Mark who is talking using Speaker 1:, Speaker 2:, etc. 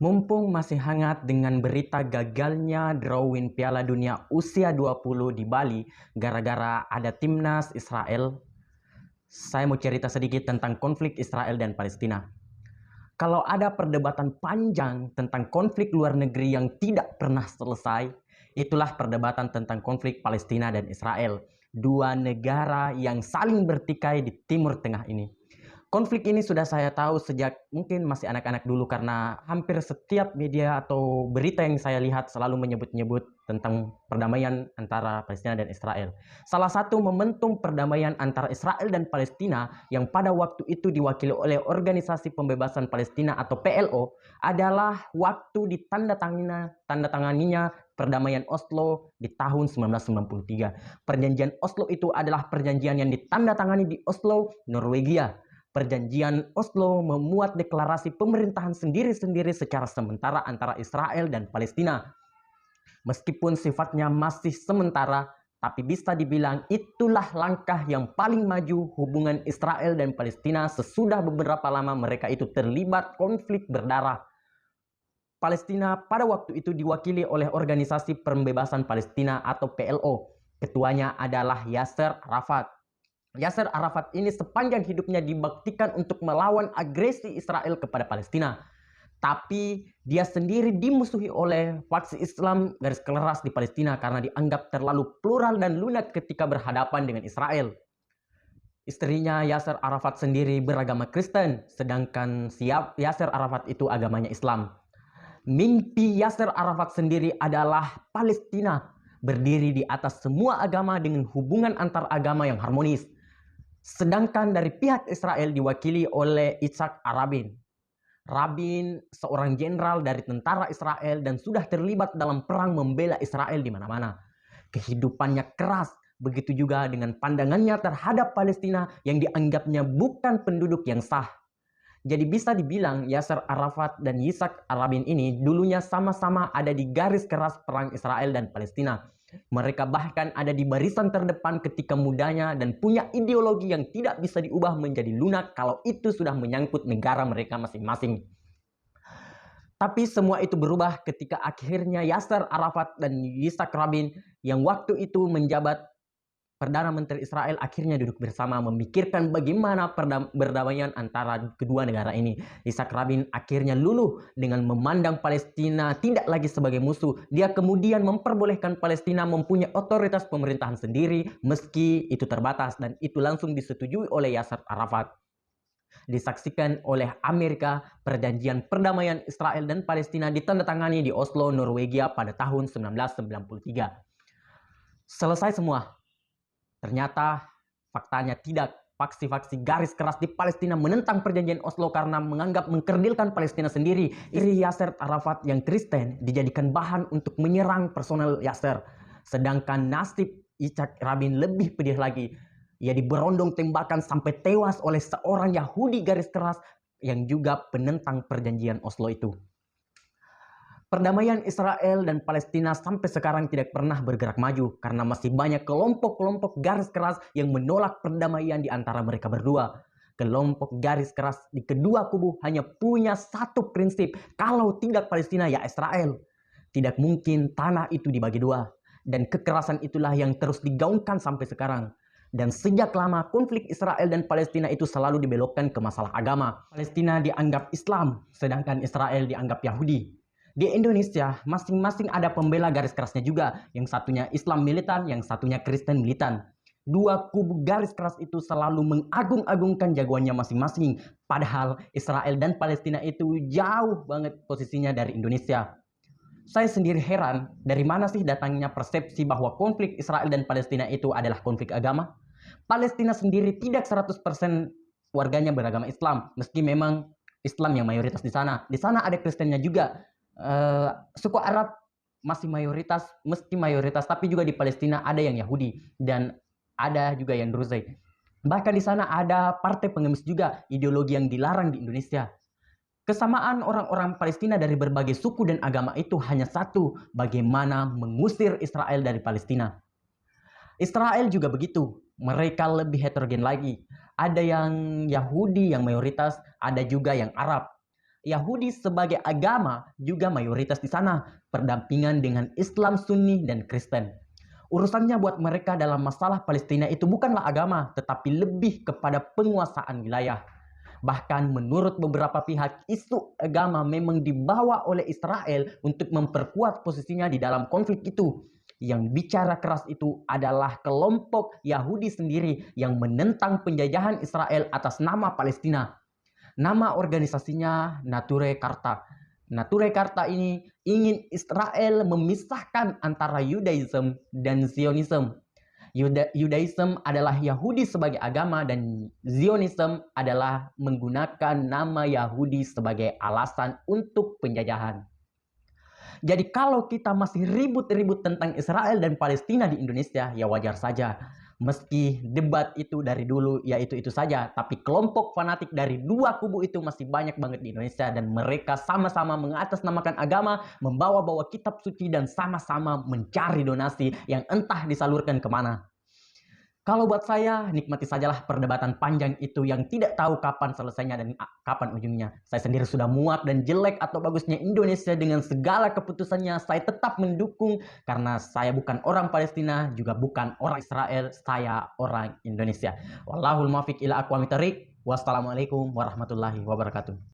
Speaker 1: Mumpung masih hangat dengan berita gagalnya drawing Piala Dunia usia 20 di Bali gara-gara ada timnas Israel, saya mau cerita sedikit tentang konflik Israel dan Palestina. Kalau ada perdebatan panjang tentang konflik luar negeri yang tidak pernah selesai, itulah perdebatan tentang konflik Palestina dan Israel, dua negara yang saling bertikai di Timur Tengah ini. Konflik ini sudah saya tahu sejak mungkin masih anak-anak dulu karena hampir setiap media atau berita yang saya lihat selalu menyebut-nyebut tentang perdamaian antara Palestina dan Israel. Salah satu momentum perdamaian antara Israel dan Palestina yang pada waktu itu diwakili oleh Organisasi Pembebasan Palestina atau PLO adalah waktu ditandatanganinya perdamaian Oslo di tahun 1993. Perjanjian Oslo itu adalah perjanjian yang ditandatangani di Oslo, Norwegia. Perjanjian Oslo memuat deklarasi pemerintahan sendiri-sendiri secara sementara antara Israel dan Palestina. Meskipun sifatnya masih sementara, tapi bisa dibilang itulah langkah yang paling maju hubungan Israel dan Palestina sesudah beberapa lama mereka itu terlibat konflik berdarah. Palestina pada waktu itu diwakili oleh Organisasi Pembebasan Palestina atau PLO. Ketuanya adalah Yasser Arafat. Yasser Arafat ini sepanjang hidupnya dibuktikan untuk melawan agresi Israel kepada Palestina. Tapi dia sendiri dimusuhi oleh faksi Islam garis keras di Palestina karena dianggap terlalu plural dan lunak ketika berhadapan dengan Israel. Istrinya Yasser Arafat sendiri beragama Kristen, sedangkan Yasser Arafat itu agamanya Islam. Mimpi Yasser Arafat sendiri adalah Palestina berdiri di atas semua agama dengan hubungan antar agama yang harmonis. Sedangkan dari pihak Israel diwakili oleh Yitzhak Rabin. Rabin seorang jenderal dari tentara Israel dan sudah terlibat dalam perang membela Israel di mana-mana. Kehidupannya keras, begitu juga dengan pandangannya terhadap Palestina yang dianggapnya bukan penduduk yang sah. Jadi bisa dibilang Yasser Arafat dan Yitzhak Rabin ini dulunya sama-sama ada di garis keras perang Israel dan Palestina. Mereka bahkan ada di barisan terdepan ketika mudanya dan punya ideologi yang tidak bisa diubah menjadi lunak kalau itu sudah menyangkut negara mereka masing-masing. Tapi semua itu berubah ketika akhirnya Yasser Arafat dan Yitzhak Rabin yang waktu itu menjabat Perdana Menteri Israel akhirnya duduk bersama memikirkan bagaimana perdamaian antara kedua negara ini. Yitzhak Rabin akhirnya luluh dengan memandang Palestina tidak lagi sebagai musuh. Dia kemudian memperbolehkan Palestina mempunyai otoritas pemerintahan sendiri meski itu terbatas dan itu langsung disetujui oleh Yasser Arafat. Disaksikan oleh Amerika, perjanjian perdamaian Israel dan Palestina ditandatangani di Oslo, Norwegia pada tahun 1993. Selesai semua. Ternyata faktanya tidak. Faksi-faksi garis keras di Palestina menentang perjanjian Oslo karena menganggap mengkerdilkan Palestina sendiri. Istri Yasser Arafat yang Kristen dijadikan bahan untuk menyerang personel Yasser. Sedangkan nasib Yitzhak Rabin lebih pedih lagi. Ia diberondong tembakan sampai tewas oleh seorang Yahudi garis keras yang juga penentang perjanjian Oslo itu. Perdamaian Israel dan Palestina sampai sekarang tidak pernah bergerak maju karena masih banyak kelompok-kelompok garis keras yang menolak perdamaian di antara mereka berdua. Kelompok garis keras di kedua kubu hanya punya satu prinsip, kalau tidak Palestina ya Israel. Tidak mungkin tanah itu dibagi dua. Dan kekerasan itulah yang terus digaungkan sampai sekarang. Dan sejak lama konflik Israel dan Palestina itu selalu dibelokkan ke masalah agama. Palestina dianggap Islam, sedangkan Israel dianggap Yahudi. Di Indonesia, masing-masing ada pembela garis kerasnya juga. Yang satunya Islam militan, yang satunya Kristen militan. Dua kubu garis keras itu selalu mengagung-agungkan jagoannya masing-masing. Padahal Israel dan Palestina itu jauh banget posisinya dari Indonesia. Saya sendiri heran, dari mana sih datangnya persepsi bahwa konflik Israel dan Palestina itu adalah konflik agama? Palestina sendiri tidak 100% warganya beragama Islam, meski memang Islam yang mayoritas di sana. Di sana ada Kristennya juga. Suku Arab masih mayoritas, meski mayoritas, tapi juga di Palestina ada yang Yahudi dan ada juga yang Druze. Bahkan di sana ada partai pengemis juga, ideologi yang dilarang di Indonesia. Kesamaan orang-orang Palestina dari berbagai suku dan agama itu hanya satu, bagaimana mengusir Israel dari Palestina. Israel juga begitu, mereka lebih heterogen lagi. Ada yang Yahudi yang mayoritas, ada juga yang Arab. Yahudi sebagai agama juga mayoritas di sana, berdampingan dengan Islam Sunni dan Kristen. Urusannya buat mereka dalam masalah Palestina itu bukanlah agama, tetapi lebih kepada penguasaan wilayah. Bahkan menurut beberapa pihak, isu agama memang dibawa oleh Israel untuk memperkuat posisinya di dalam konflik itu. Yang bicara keras itu adalah kelompok Yahudi sendiri yang menentang penjajahan Israel atas nama Palestina. Nama organisasinya Nature Karta. Nature Karta ini ingin Israel memisahkan antara Yudaism dan Zionism. Yudaism adalah Yahudi sebagai agama dan Zionism adalah menggunakan nama Yahudi sebagai alasan untuk penjajahan. Jadi kalau kita masih ribut-ribut tentang Israel dan Palestina di Indonesia, ya wajar saja. Meski debat itu dari dulu ya itu saja, tapi kelompok fanatik dari dua kubu itu masih banyak banget di Indonesia dan mereka sama-sama mengatasnamakan agama, membawa-bawa kitab suci dan sama-sama mencari donasi yang entah disalurkan kemana. Kalau buat saya, nikmati sajalah perdebatan panjang itu yang tidak tahu kapan selesainya dan kapan ujungnya. Saya sendiri sudah muak dan jelek atau bagusnya Indonesia dengan segala keputusannya. Saya tetap mendukung karena saya bukan orang Palestina, juga bukan orang Israel. Saya orang Indonesia. Wallahul muwaffiq ila aqwamit thoriq. Wassalamualaikum warahmatullahi wabarakatuh.